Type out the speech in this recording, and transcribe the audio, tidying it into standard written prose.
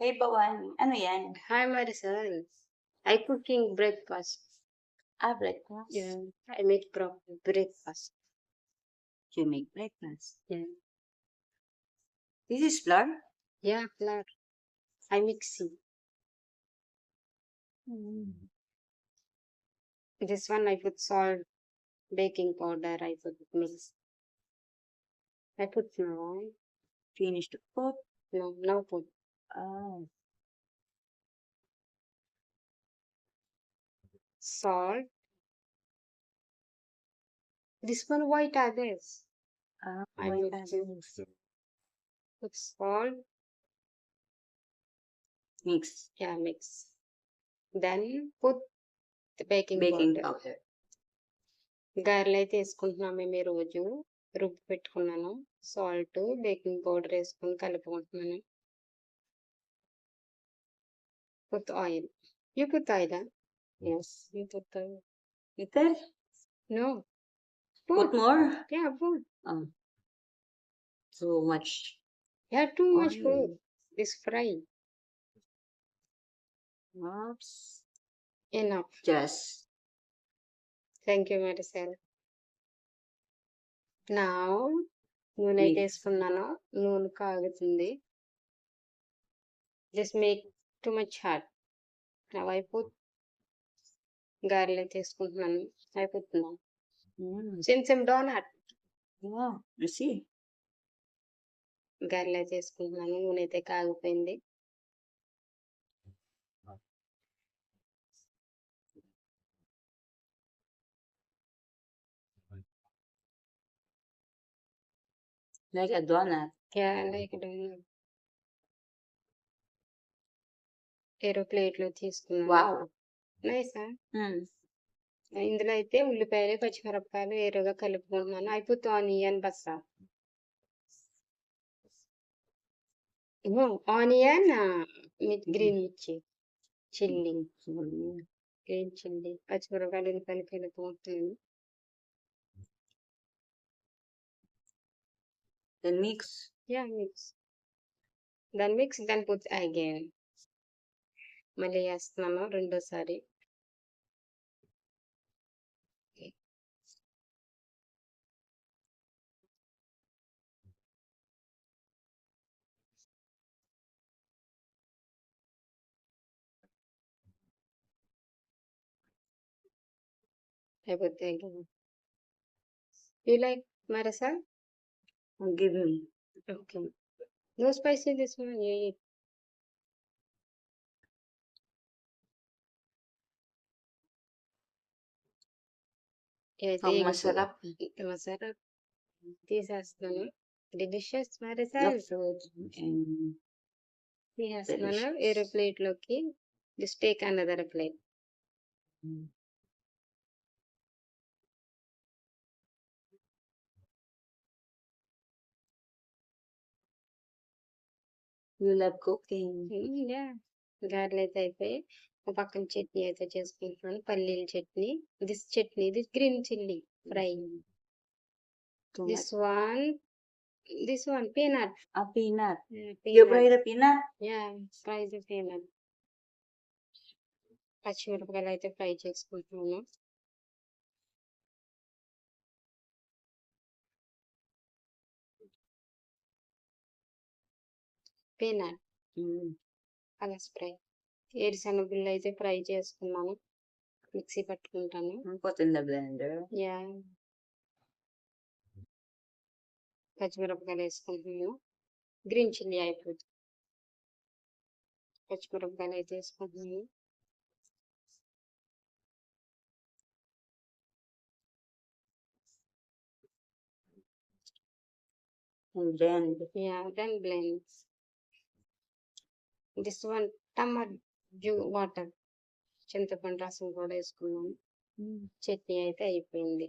Hey, Bawani. Ano yan? Hi, Marisol. I cooking breakfast. Breakfast? Yeah, I make breakfast. You make breakfast. Yeah, This is flour? yeah, flour. I mixing. This one I put salt, baking powder. I put mix. I put now. Finish to put? No, now put Oh. salt. This one white others. I White mixing. others. Put salt. Mix. Yeah, mix. Then put the baking Baking powder. powder. గారెలు అయితే వేసుకుంటున్నాం మేము ఈ రోజు రుబ్బు పెట్టుకున్నాను salt baking powder వేసుకొని కలుపుకుంటున్నాను put oil. You put oil, huh? Yes. You put oil. Little? No. Put more? Yeah, put. So much. Yeah, too much Oil. food. This fry. Oops. Enough. Just. Thank you, Maricel. Now, నూనె అయితే వేసుకున్నాను నూనె కాగుతుంది just make too much hot నా వైపు గారెలు అయితే వేసుకుంటున్నాను అయిపోతున్నాను సెమ్ డోనట్ You see? గారెలు అయితే వేసుకుంటున్నాను నూనె అయితే కాగిపోయింది Like a donut. Yeah, like donut. ఏరో ప్లేట్లో తీసుకున్నాను Wow. నైసా Hmm. ఇందులో అయితే ఉల్లిపాయలు పచ్చిమిరపకాయలు ఏరుగా కలుపుకుంటున్నాను అయిపోతే ఆనియన్ బస్సా ఆనియన్ గ్రీన్ మిర్చి చిల్లీ గ్రీన్ చిల్లీ పచ్చిమిరపకాయలు ఉల్లిపాయలు కలుపుకుంటున్నాను Then mix. Yeah, mix. Then put again. మళ్ళీ వేస్తున్నాను రెండోసారి అయిపోతే యూ లైక్ మరసా Give me. Okay no spicy this one you eat Ang masarap. masarap తీసేస్తున్నాను డిలిషియస్ మరసా The fruit and తీసేస్తున్నాను వేరే ప్లేట్ లోకి just take another plate you love cooking. గారెలు అయితే అయిపోయి ఒక పక్కన చట్నీ అయితే చేసుకుంటున్నాను పల్లీల chutney this green chilli fry this one peanut A peanut. You fry the peanut? Fry the peanut పచ్చిమిరపకాయలు అయితే ఫ్రై చేసుకుంటున్నాను పీనట్ అలా ఫ్రై ఏరుశనగుళ్ళు అయితే ఫ్రై చేసుకున్నాను మిక్సీ పట్టుకుంటాను Put in the blender. పచ్చిమిరపకాయలు వేసుకుంటున్నాను గ్రీన్ చిల్లీ అయిపోతుంది పచ్చిమిరపకాయలు అయితే వేసుకుంటున్నాను And blend. Then blend. This one tomato water చింతపండు రసం కూడా వేసుకున్నాను చట్నీ అయితే అయిపోయింది